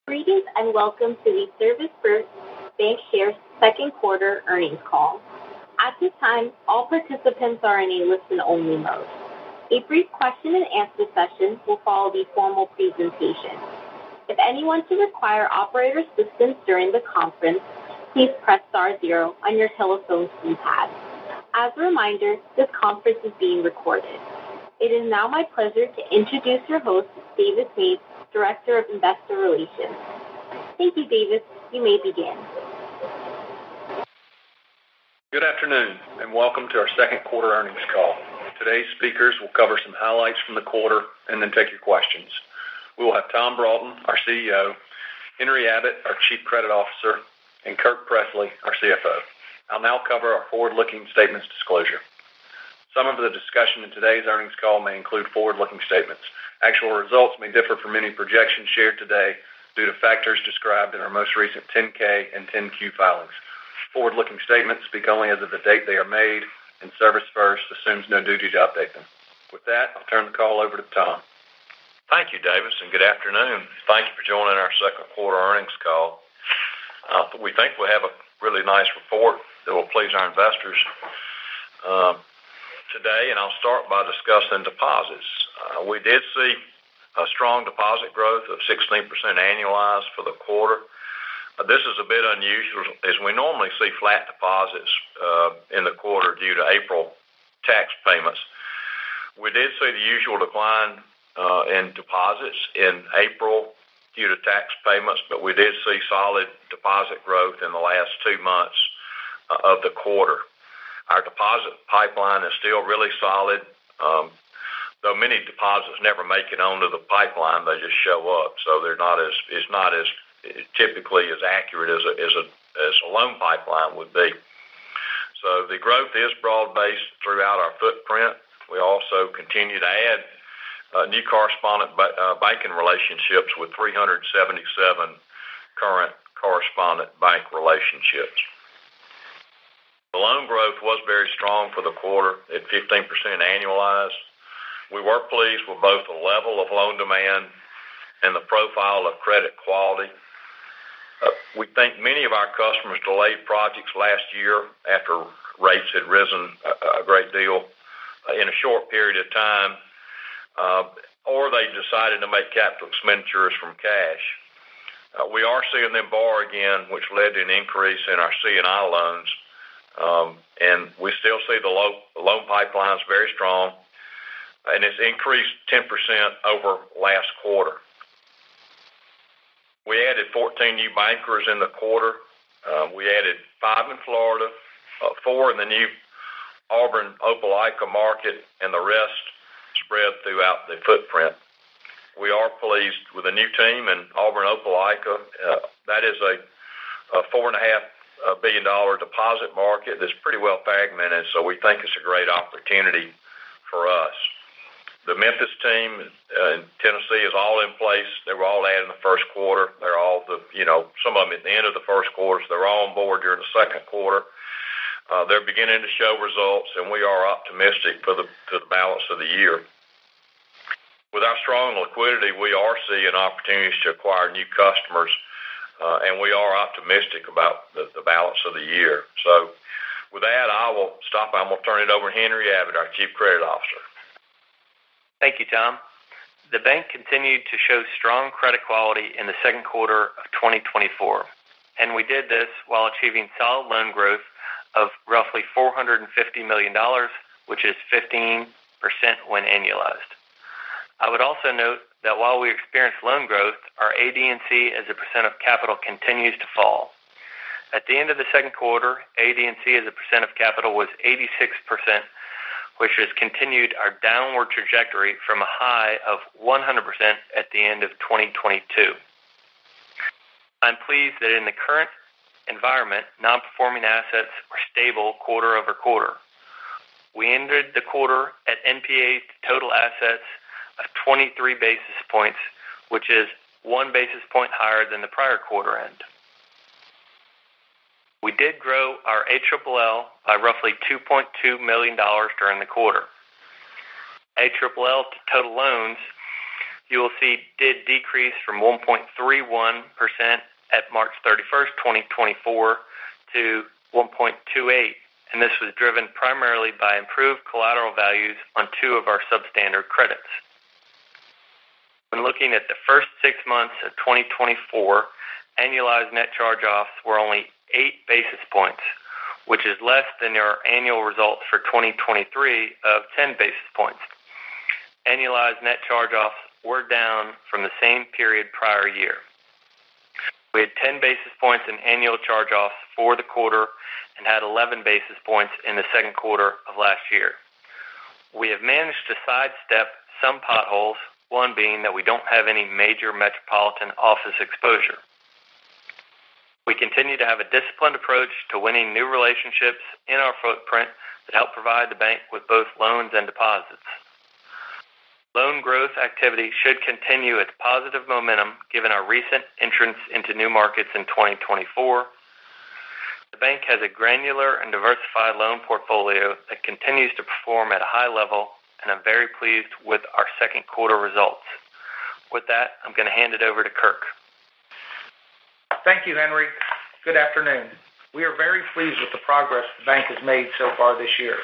Greetings and welcome to the ServisFirst Bancshares second quarter earnings call. At this time, all participants are in a listen-only mode. A brief question and answer session will follow the formal presentation. If anyone should require operator assistance during the conference, please press star 0 on your telephone keypad. As a reminder, this conference is being recorded. It is now my pleasure to introduce your host, Davis Mays, Director of Investor Relations. Thank you, Davis. You may begin. Good afternoon, and welcome to our second quarter earnings call. Today's speakers will cover some highlights from the quarter and then take your questions. We will have Tom Broughton, our CEO, Henry Abbott, our Chief Credit Officer, and Kirk Presley, our CFO. I'll now cover our forward-looking statements disclosure. Some of the discussion in today's earnings call may include forward-looking statements. Actual results may differ from any projections shared today due to factors described in our most recent 10-K and 10-Q filings. Forward-looking statements speak only as of the date they are made, and ServisFirst assumes no duty to update them. With that, I'll turn the call over to Tom. Thank you, Davis, and good afternoon. Thank you for joining our second quarter earnings call. We think we have a really nice report that will please our investors today, and I'll start by discussing deposits. We did see a strong deposit growth of 16% annualized for the quarter. This is a bit unusual, as we normally see flat deposits in the quarter due to April tax payments. We did see the usual decline in deposits in April due to tax payments, but we did see solid deposit growth in the last 2 months of the quarter. Our deposit pipeline is still really solid, though many deposits never make it onto the pipeline. They just show up, so it's not as typically as accurate as a loan pipeline would be. So the growth is broad-based throughout our footprint. We also continue to add new correspondent banking relationships with 377 current correspondent bank relationships. The loan growth was very strong for the quarter at 15% annualized. We were pleased with both the level of loan demand and the profile of credit quality. We think many of our customers delayed projects last year after rates had risen a great deal in a short period of time, or they decided to make capital expenditures from cash. We are seeing them borrow again, which led to an increase in our C&I loans. And we still see the loan pipelines very strong, and it's increased 10% over last quarter. We added 14 new bankers in the quarter. We added 5 in Florida, 4 in the new Auburn-Opelika market, and the rest spread throughout the footprint. We are pleased with the new team in Auburn-Opelika. That is a $4.5 billion deposit market that's pretty well fragmented, so we think it's a great opportunity for us. The Memphis team in Tennessee is all in place. They were all added in the first quarter. They're all some of them at the end of the first quarter, so they're all on board during the second quarter. They're beginning to show results, and we are optimistic for the balance of the year. With our strong liquidity, we are seeing opportunities to acquire new customers, and we are optimistic about the balance of the year. So with that, I will stop. I'm going to turn it over to Henry Abbott, our Chief Credit Officer. Thank you, Tom. The bank continued to show strong credit quality in the second quarter of 2024, and we did this while achieving solid loan growth of roughly $450 million, which is 15% when annualized. I would also note that while we experienced loan growth, our AD&C as a percent of capital continues to fall. At the end of the second quarter, AD&C as a percent of capital was 86%, which has continued our downward trajectory from a high of 100% at the end of 2022. I'm pleased that in the current environment, non-performing assets are stable quarter over quarter. We ended the quarter at NPA to total assets of 23 basis points, which is 1 basis point higher than the prior quarter end. We did grow our ALLL by roughly $2.2 million during the quarter. ALLL to total loans you will see did decrease from 1.31% at March 31st, 2024 to 1.28%, and this was driven primarily by improved collateral values on two of our substandard credits. When looking at the first 6 months of 2024, annualized net charge-offs were only 8 basis points, which is less than our annual results for 2023 of 10 basis points. Annualized net charge-offs were down from the same period prior year. We had 10 basis points in annual charge-offs for the quarter and had 11 basis points in the second quarter of last year. We have managed to sidestep some potholes, one being that we don't have any major metropolitan office exposure. We continue to have a disciplined approach to winning new relationships in our footprint that help provide the bank with both loans and deposits. Loan growth activity should continue its positive momentum given our recent entrance into new markets in 2024. The bank has a granular and diversified loan portfolio that continues to perform at a high level, and I'm very pleased with our second quarter results. With that, I'm going to hand it over to Kirk. Thank you, Henry. Good afternoon. We are very pleased with the progress the bank has made so far this year.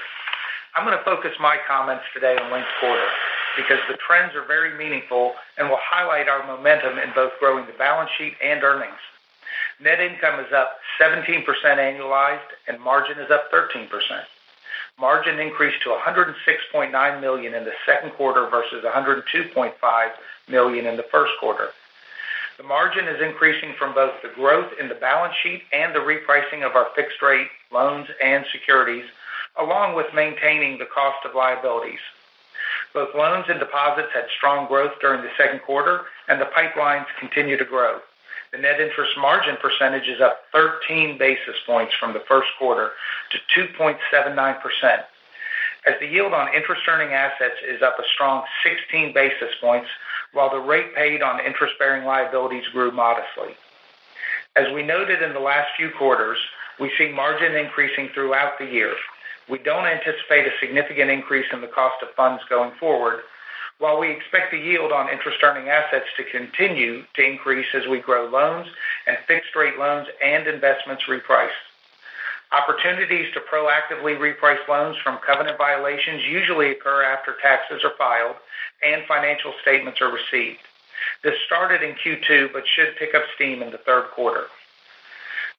I'm going to focus my comments today on linked quarter because the trends are very meaningful and will highlight our momentum in both growing the balance sheet and earnings. Net income is up 17% annualized and margin is up 13%. Margin increased to $106.9 million in the second quarter versus $102.5 million in the first quarter. The margin is increasing from both the growth in the balance sheet and the repricing of our fixed rate loans and securities, along with maintaining the cost of liabilities. Both loans and deposits had strong growth during the second quarter, and the pipelines continue to grow. The net interest margin percentage is up 13 basis points from the first quarter to 2.79%, as the yield on interest-earning assets is up a strong 16 basis points, while the rate paid on interest-bearing liabilities grew modestly. As we noted in the last few quarters, we see margin increasing throughout the year. We don't anticipate a significant increase in the cost of funds going forward, while we expect the yield on interest-earning assets to continue to increase as we grow loans and fixed-rate loans and investments reprice. Opportunities to proactively reprice loans from covenant violations usually occur after taxes are filed and financial statements are received. This started in Q2 but should pick up steam in the third quarter.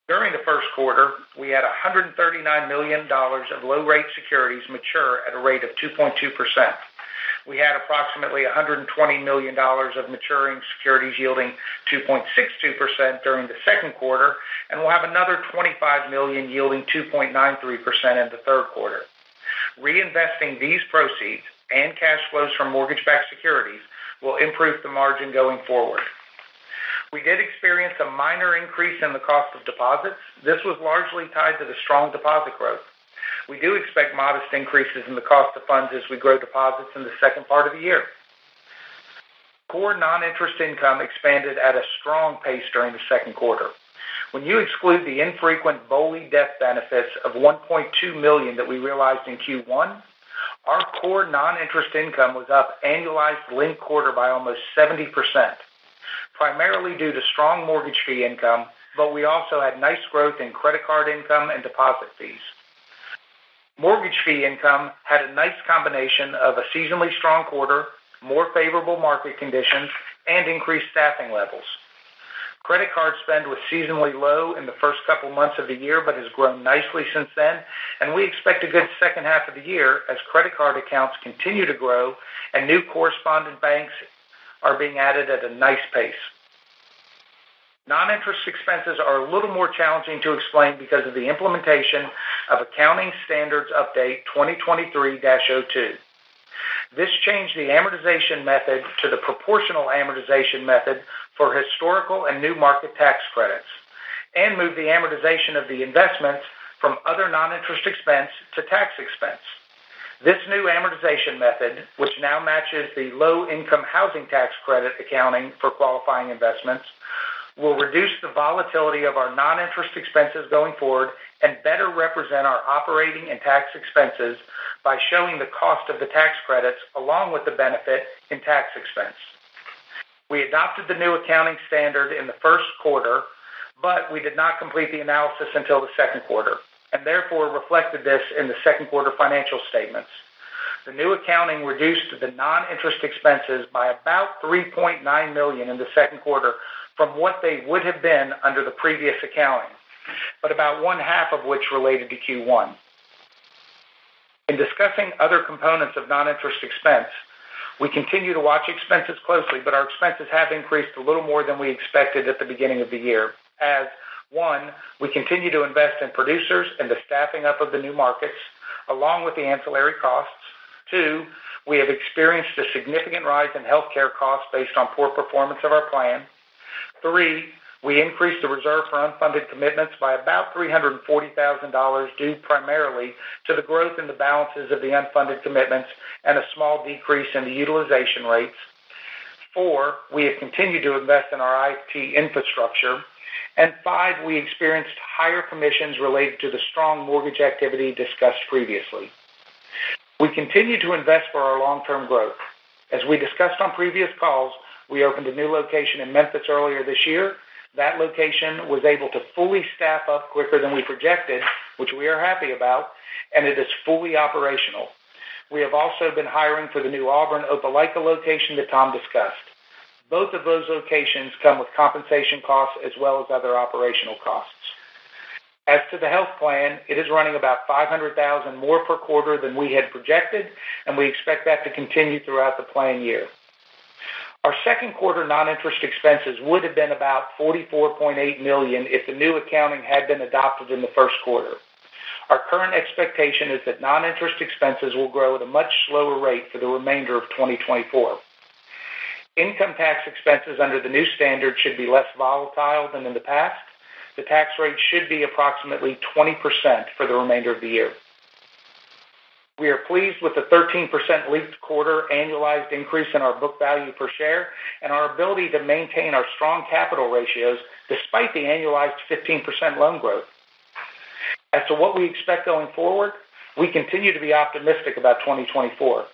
During the first quarter, we had $139 million of low-rate securities mature at a rate of 2.2%. We had approximately $120 million of maturing securities yielding 2.62% during the second quarter, and we'll have another $25 million yielding 2.93% in the third quarter. Reinvesting these proceeds and cash flows from mortgage-backed securities will improve the margin going forward. We did experience a minor increase in the cost of deposits. This was largely tied to the strong deposit growth. We do expect modest increases in the cost of funds as we grow deposits in the second part of the year. Core non-interest income expanded at a strong pace during the second quarter. When you exclude the infrequent BOLI death benefits of $1.2 million that we realized in Q1, our core non-interest income was up annualized linked quarter by almost 70%, primarily due to strong mortgage fee income, but we also had nice growth in credit card income and deposit fees. Mortgage fee income had a nice combination of a seasonally strong quarter, more favorable market conditions, and increased staffing levels. Credit card spend was seasonally low in the first couple months of the year, but has grown nicely since then, and we expect a good second half of the year as credit card accounts continue to grow and new correspondent banks are being added at a nice pace. Non-interest expenses are a little more challenging to explain because of the implementation of Accounting Standards Update 2023-02. This changed the amortization method to the proportional amortization method for historical and new market tax credits, and moved the amortization of the investments from other non-interest expense to tax expense. This new amortization method, which now matches the low-income housing tax credit accounting for qualifying investments, will reduce the volatility of our non-interest expenses going forward and better represent our operating and tax expenses by showing the cost of the tax credits along with the benefit in tax expense. We adopted the new accounting standard in the first quarter, but we did not complete the analysis until the second quarter, and therefore reflected this in the second quarter financial statements. The new accounting reduced the non-interest expenses by about $3.9 million in the second quarter from what they would have been under the previous accounting, but about one-half of which related to Q1. In discussing other components of non-interest expense, we continue to watch expenses closely, but our expenses have increased a little more than we expected at the beginning of the year. As, one, we continue to invest in producers and the staffing up of the new markets, along with the ancillary costs. Two, we have experienced a significant rise in healthcare costs based on poor performance of our plan. Three, we increased the reserve for unfunded commitments by about $340,000 due primarily to the growth in the balances of the unfunded commitments and a small decrease in the utilization rates. Four, we have continued to invest in our IT infrastructure. And five, we experienced higher commissions related to the strong mortgage activity discussed previously. We continue to invest for our long-term growth. As we discussed on previous calls, we opened a new location in Memphis earlier this year. That location was able to fully staff up quicker than we projected, which we are happy about, and it is fully operational. We have also been hiring for the new Auburn Opelika location that Tom discussed. Both of those locations come with compensation costs as well as other operational costs. As to the health plan, it is running about $500,000 more per quarter than we had projected, and we expect that to continue throughout the plan year. Our second quarter non-interest expenses would have been about $44.8 million if the new accounting had been adopted in the first quarter. Our current expectation is that non-interest expenses will grow at a much slower rate for the remainder of 2024. Income tax expenses under the new standard should be less volatile than in the past. The tax rate should be approximately 20% for the remainder of the year. We are pleased with the 13% linked quarter annualized increase in our book value per share and our ability to maintain our strong capital ratios despite the annualized 15% loan growth. As to what we expect going forward, we continue to be optimistic about 2024.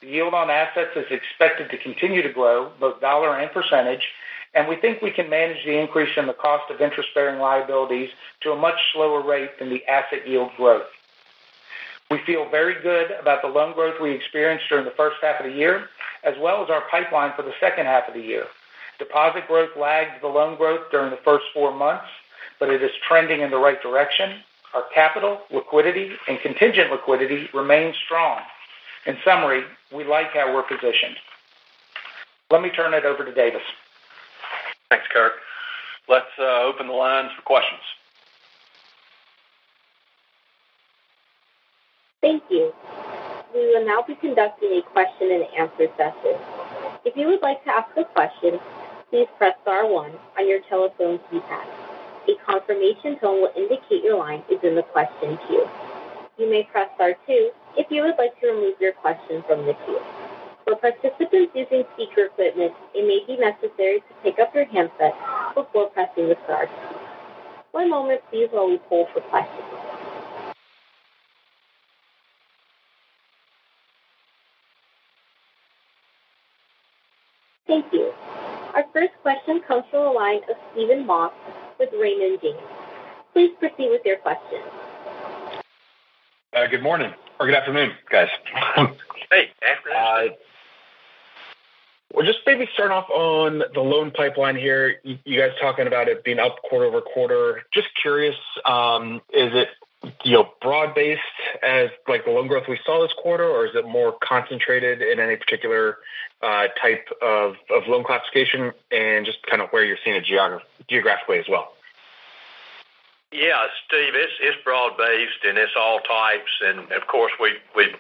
The yield on assets is expected to continue to grow, both dollar and percentage, and we think we can manage the increase in the cost of interest-bearing liabilities to a much slower rate than the asset yield growth. We feel very good about the loan growth we experienced during the first half of the year, as well as our pipeline for the second half of the year. Deposit growth lagged the loan growth during the first 4 months, but it is trending in the right direction. Our capital, liquidity, and contingent liquidity remain strong. In summary, we like how we're positioned. Let me turn it over to Davis. Thanks, Kirk. Let's open the lines for questions. Thank you. We will now be conducting a question and answer session. If you would like to ask a question, please press star 1 on your telephone keypad. A confirmation tone will indicate your line is in the question queue. You may press star 2 if you would like to remove your question from the queue. For participants using speaker equipment, it may be necessary to pick up your handset before pressing the star key. One moment, please, while we poll for questions. Thank you. Our first question comes from the line of Stephen Moss with Raymond James. Please proceed with your question. Good morning, or good afternoon, guys. Hey, afternoon. We'll just maybe start off on the loan pipeline here. You guys talking about it being up quarter over quarter. Just curious, is it broad-based as like the loan growth we saw this quarter, or is it more concentrated in any particular type of loan classification, and just kind of where you're seeing it geographically as well? Yeah, Steve, it's broad-based, and it's all types. And, of course, we've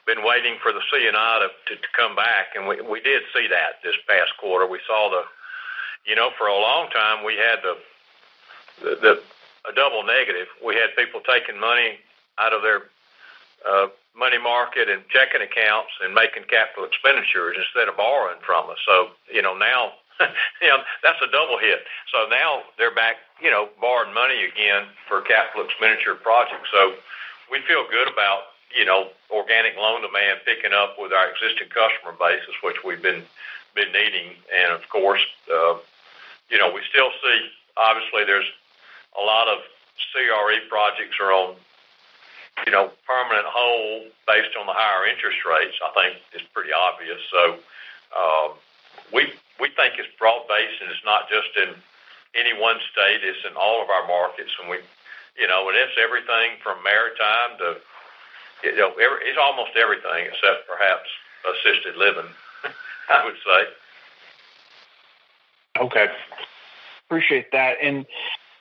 been waiting for the C&I to come back, and we did see that this past quarter. We saw for a long time we had a double negative. We had people taking money out of their money market and checking accounts and making capital expenditures instead of borrowing from us. So, now that's a double hit. So now they're back, borrowing money again for capital expenditure projects. So we feel good about, organic loan demand picking up with our existing customer bases, which we've been been needing. And of course, we still see, obviously, there's a lot of CRE projects are on, permanent hold based on the higher interest rates. I think it's pretty obvious. So we think it's broad-based, and it's not just in any one state. It's in all of our markets, and and it's everything from maritime to, it's almost everything except perhaps assisted living, I would say. Okay. Appreciate that. And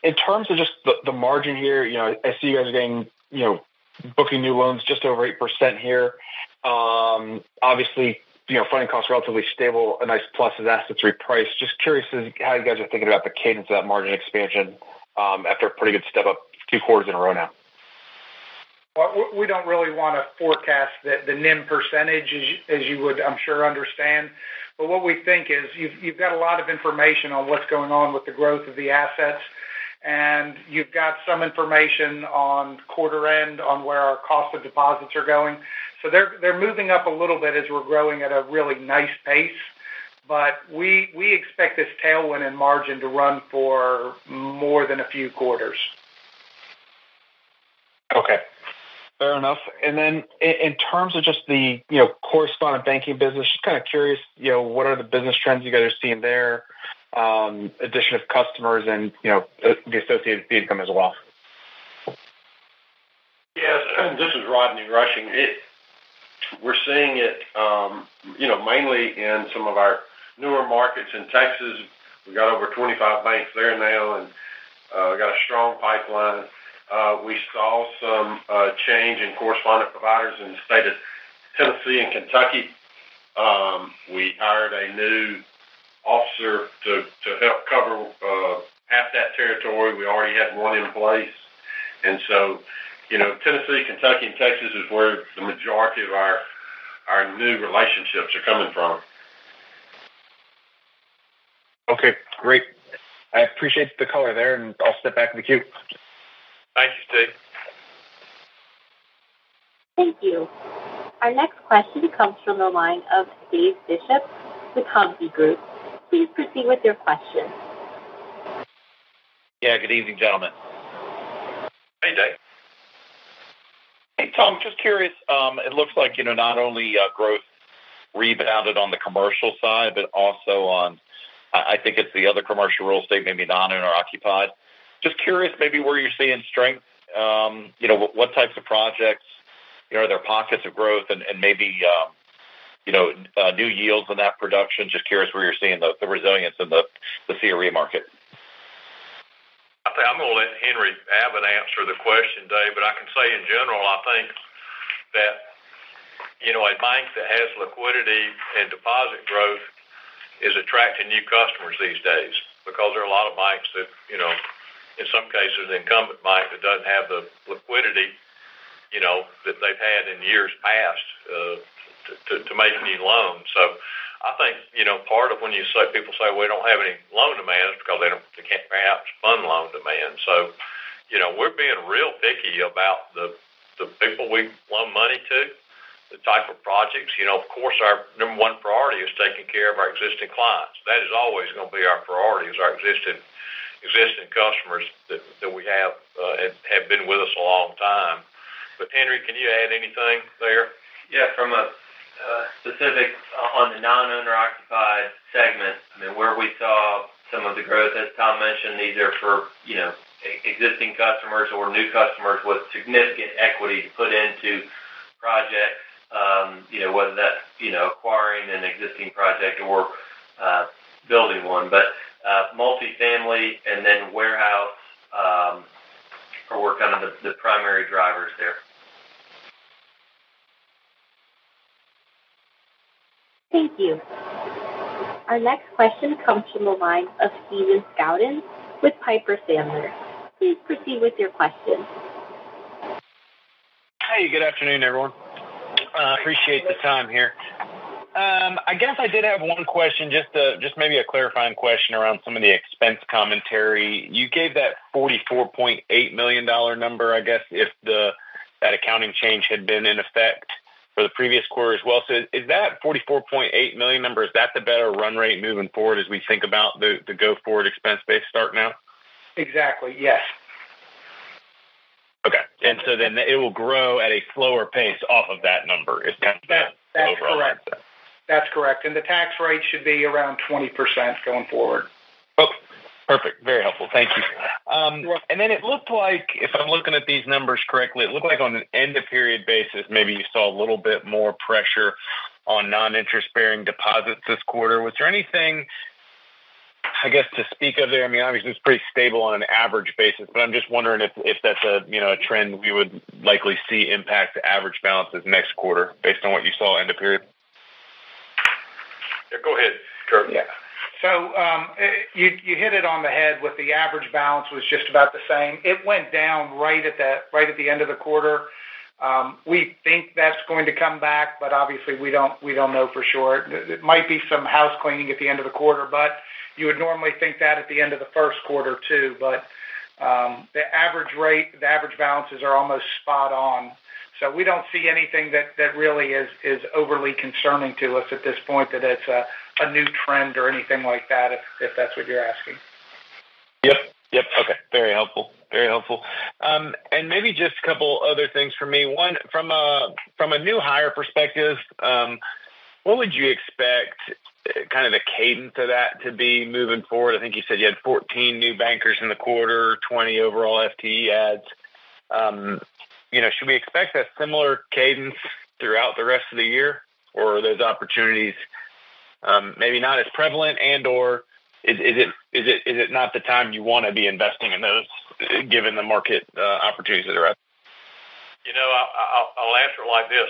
in terms of just the margin here, I see you guys are getting, booking new loans just over 8% here. Obviously, funding costs relatively stable, a nice plus as assets reprice. Just curious as how you guys are thinking about the cadence of that margin expansion after a pretty good step up 2 quarters in a row now. Well, we don't really want to forecast the NIM percentage, as you would, I'm sure, understand. But what we think is you've got a lot of information on what's going on with the growth of the assets, and you've got some information on quarter end on where our cost of deposits are going. So they're moving up a little bit as we're growing at a really nice pace. But we expect this tailwind in margin to run for more than a few quarters. Okay. Fair enough. And then in terms of just the, correspondent banking business, just kind of curious, what are the business trends you guys are seeing there, addition of customers and, the associated fee income as well? Yes, this is Rodney Rushing. We're seeing it, mainly in some of our newer markets in Texas. We got over 25 banks there now, and we got a strong pipeline. We saw some change in correspondent providers in the state of Tennessee and Kentucky. We hired a new officer to help cover half that territory. We already had one in place. And so, Tennessee, Kentucky, and Texas is where the majority of our new relationships are coming from. Okay, great. I appreciate the color there, and I'll step back in the queue. Thank you, Steve. Thank you. Our next question comes from the line of Dave Bishop with Hovde Group. Please proceed with your question. Yeah, good evening, gentlemen. Hey, Dave. Hey, Tom, just curious, it looks like, not only growth rebounded on the commercial side, but also on, I think it's the other commercial real estate, maybe non-owner occupied. Just curious maybe where you're seeing strength, what types of projects, are there pockets of growth and maybe, new yields in that production? Just curious where you're seeing the resilience in the CRE market. I think I'm going to let Henry Abbott answer the question, Dave, but I can say in general, I think that, a bank that has liquidity and deposit growth is attracting new customers these days because there are a lot of banks that, in some cases, the incumbent bank that doesn't have the liquidity, that they've had in years past to make new loans. So I think, part of when people say we don't have any loan demand is because they can't perhaps fund loan demand. So, we're being real picky about the people we loan money to, the type of projects. Of course, our number one priority is taking care of our existing clients. That is always going to be our priority, is our existing customers that we have and have been with us a long time. But Henry, can you add anything there? Yeah, from a specific on the non-owner occupied segment, where we saw some of the growth, as Tom mentioned, these are for, existing customers or new customers with significant equity to put into projects, whether that's, acquiring an existing project or building one. But multifamily and then warehouse are kind of the primary drivers there. Thank you. Our next question comes from the line of Stephen Scouten with Piper Sandler. Please proceed with your question. Hey, good afternoon, everyone. Appreciate the time here. I guess I did have one question, just maybe a clarifying question around some of the expense commentary. You gave that $44.8 million number, I guess, if that accounting change had been in effect. for the previous quarter as well. So is that $44.8 million number, is that the better run rate moving forward as we think about the go-forward expense base starting out? Exactly, yes. Okay. And so then it will grow at a slower pace off of that number. Is kind of that's overall correct. mindset. That's correct. And the tax rate should be around 20% going forward. Oh, perfect. Very helpful. Thank you. And then it looked like, if I'm looking at these numbers correctly, it looked like on an end-of-period basis, maybe you saw a little bit more pressure on non-interest-bearing deposits this quarter. Was there anything, I guess, to speak of there? I mean, obviously it's pretty stable on an average basis, but I'm just wondering if that's a trend we would likely see impact the average balances next quarter based on what you saw end of period. Yeah, go ahead, Kurt. Yeah. So you hit it on the head with the average balance was just about the same. It went down right at the end of the quarter. We think that's going to come back, but obviously we don't know for sure. It might be some house cleaning at the end of the quarter, but you would normally think that at the end of the first quarter too. But the average balances are almost spot on. So we don't see anything that really is overly concerning to us at this point, that it's a new trend or anything like that, if that's what you're asking. Yep. Okay. Very helpful. And maybe just a couple other things for me. One, from a new hire perspective, what would you expect kind of the cadence of that to be moving forward? I think you said you had 14 new bankers in the quarter, 20 overall FTE adds. Should we expect a similar cadence throughout the rest of the year, or are those opportunities maybe not as prevalent, and/or is it not the time you want to be investing in those, given the market opportunities that are out? I'll answer it like this: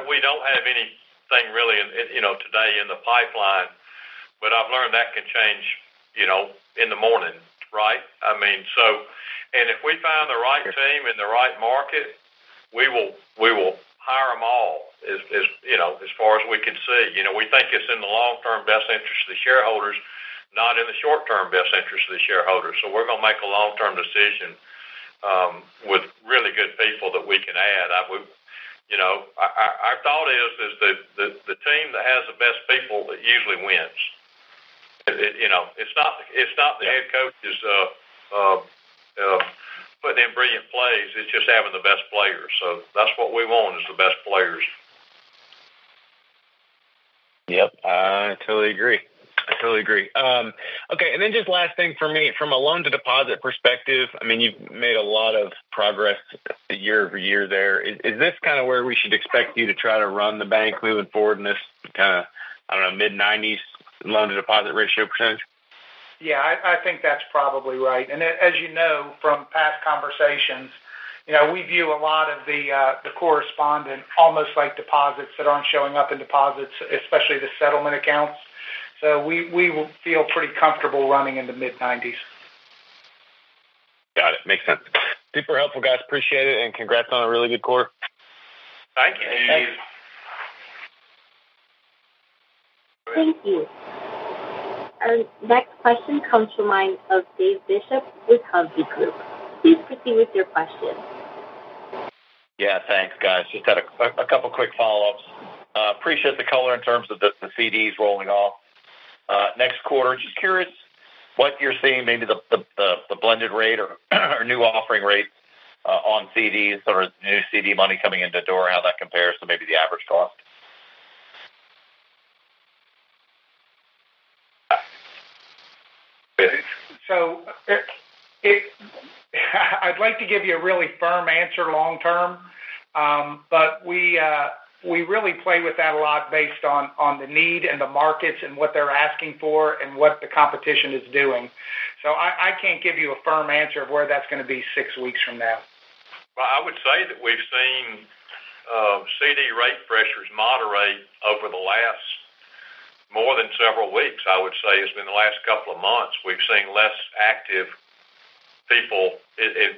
we don't have anything really, today in the pipeline, but I've learned that can change, in the morning, right? I mean, and if we find the right team in the right market, we will hire them all as far as we can see. We think it's in the long-term best interest of the shareholders, not in the short-term best interest of the shareholders. So we're going to make a long-term decision with really good people that we can add. Our thought is that the team that has the best people that usually wins. It's not the head coach's putting in brilliant plays. It's just having the best players. So that's what we want, is the best players. Yep, I totally agree. Okay, and then just last thing for me, from a loan-to-deposit perspective, I mean, you've made a lot of progress year over year there. Is this kind of where we should expect you to try to run the bank moving forward in this kind of, mid-90s loan-to-deposit ratio percentage? Yeah, I think that's probably right. And as you know from past conversations, we view a lot of the correspondent almost like deposits that aren't showing up in deposits, especially the settlement accounts. So we will feel pretty comfortable running in the mid-90s. Got it. Makes sense. Super helpful, guys. Appreciate it, and congrats on a really good quarter. Thank you. Thank you. Our next question comes from the line of Dave Bishop with Hovde Group. Please proceed with your question. Yeah, thanks, guys. Just had a couple quick follow-ups. Appreciate the color in terms of the CDs rolling off next quarter. Just curious what you're seeing, maybe the blended rate or new offering rates on CDs, or new CD money coming into the door, how that compares to maybe the average cost. So I'd like to give you a really firm answer long term, but we really play with that a lot based on the need and the markets and what they're asking for and what the competition is doing. So I can't give you a firm answer of where that's going to be 6 weeks from now. Well, I would say that we've seen CD rate pressures moderate over the last more than several weeks. I would say it's been the last couple of months. We've seen less active people.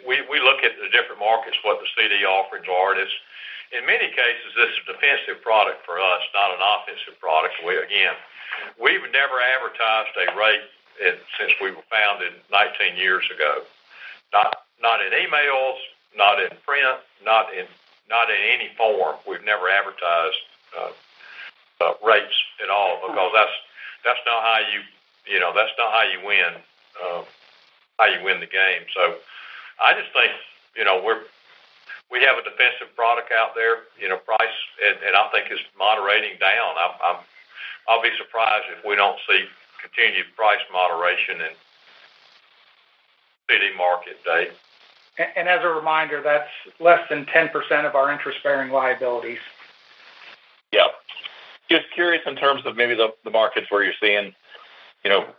We look at the different markets, what the CD offerings are. In many cases, this is a defensive product for us, not an offensive product. We've never advertised a rate since we were founded 19 years ago. Not in emails, not in print, not in not in any form. We've never advertised rates at all, because that's not how that's not how you win the game. So I just think we have a defensive product out there. Price and I think is moderating down. I'll be surprised if we don't see continued price moderation in CD market, Dave. And as a reminder, that's less than 10% of our interest-bearing liabilities. Yeah. Just curious in terms of maybe the markets where you're seeing,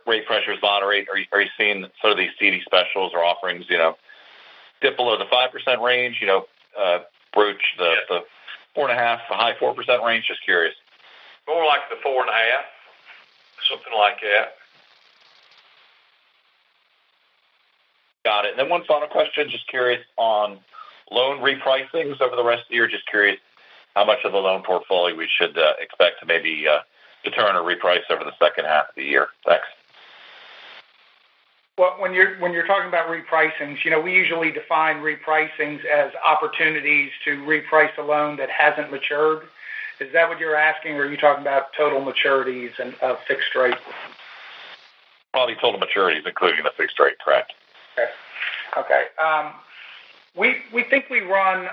rate pressures moderate. Are you seeing sort of these CD specials or offerings, dip below the 5% range, broach the 4.5%, the high 4% range? Just curious. More like the 4.5%, something like that. Got it. And then one final question, just curious on loan repricings over the rest of the year. Just curious how much of the loan portfolio we should expect to maybe to turn or reprice over the second half of the year. Thanks. Well, when you're talking about repricings, we usually define repricings as opportunities to reprice a loan that hasn't matured. Is that what you're asking, or are you talking about total maturities and fixed rate? Probably total maturities, including the fixed rate, correct? Okay. We think we run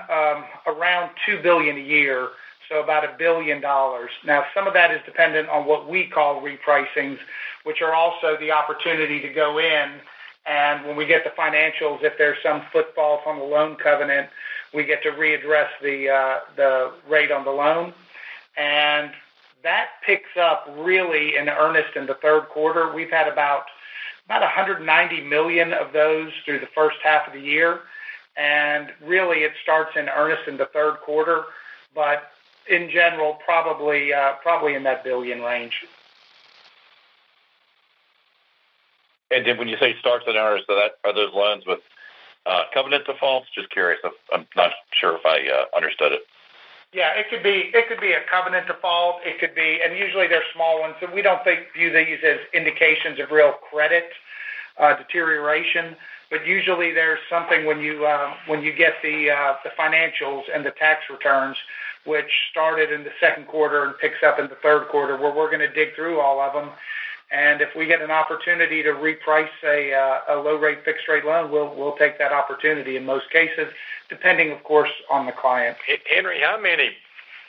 around $2 billion a year, so about $1 billion. Now, some of that is dependent on what we call repricings, which are also the opportunity to go in, and when we get the financials, if there's some footfall from the loan covenant, we get to readdress the rate on the loan, and that picks up really in earnest in the third quarter. We've had about $190 million of those through the first half of the year, and really it starts in earnest in the third quarter, but in general, probably in that $1 billion range. And then when you say starts in earnest, are those loans with covenant defaults? Just curious. I'm not sure if I understood it. Yeah, it could be a covenant default. It could be, and usually they're small ones. So we don't view these as indications of real credit deterioration. But usually there's something when you get the financials and the tax returns, which started in the second quarter and picks up in the third quarter, where we're going to dig through all of them. And if we get an opportunity to reprice a low-rate fixed-rate loan, we'll take that opportunity in most cases, depending, of course, on the client. Henry, how many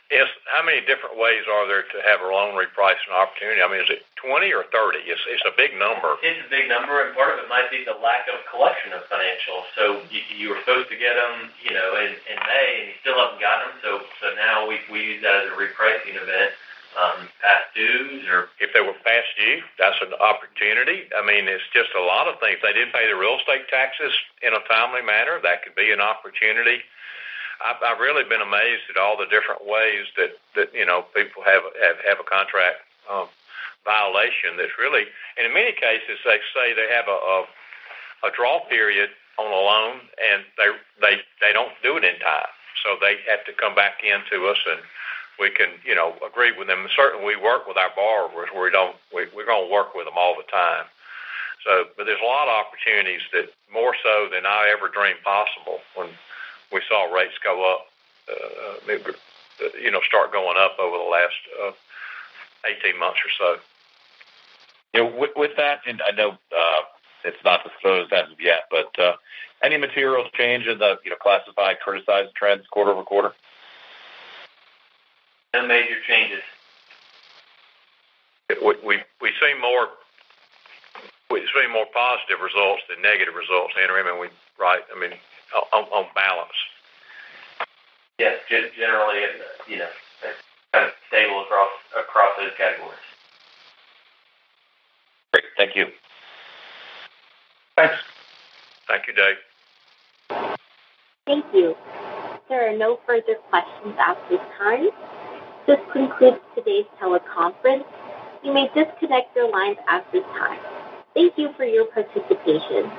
different ways are there to have a loan repricing opportunity? I mean, is it 20 or 30? It's a big number. It's a big number, and part of it might be the lack of collection of financials. So you were supposed to get them, in May, and you still haven't got them. So now we use that as a repricing event. Past dues, or if they were past due, that's an opportunity. I mean, it's just a lot of things. They didn't pay the real estate taxes in a timely manner. That could be an opportunity. I've really been amazed at all the different ways that people have a contract violation. That's really, and in many cases, they say they have a draw period on a loan, and they don't do it in time, so they have to come back into us and we can, agree with them. Certainly, we work with our borrowers. We're going to work with them all the time. So, but there's a lot of opportunities that more so than I ever dreamed possible when we saw rates go up, start going up over the last 18 months or so. With that, and I know it's not disclosed as of yet, but any material change in the classified criticized trends quarter over quarter? No major changes. We see more positive results than negative results, Henry. On balance. Yes, generally, kind of stable across those categories. Great, thank you. Thanks. Thank you, Dave. Thank you. There are no further questions at this time. This concludes today's teleconference. You may disconnect your lines at this time. Thank you for your participation.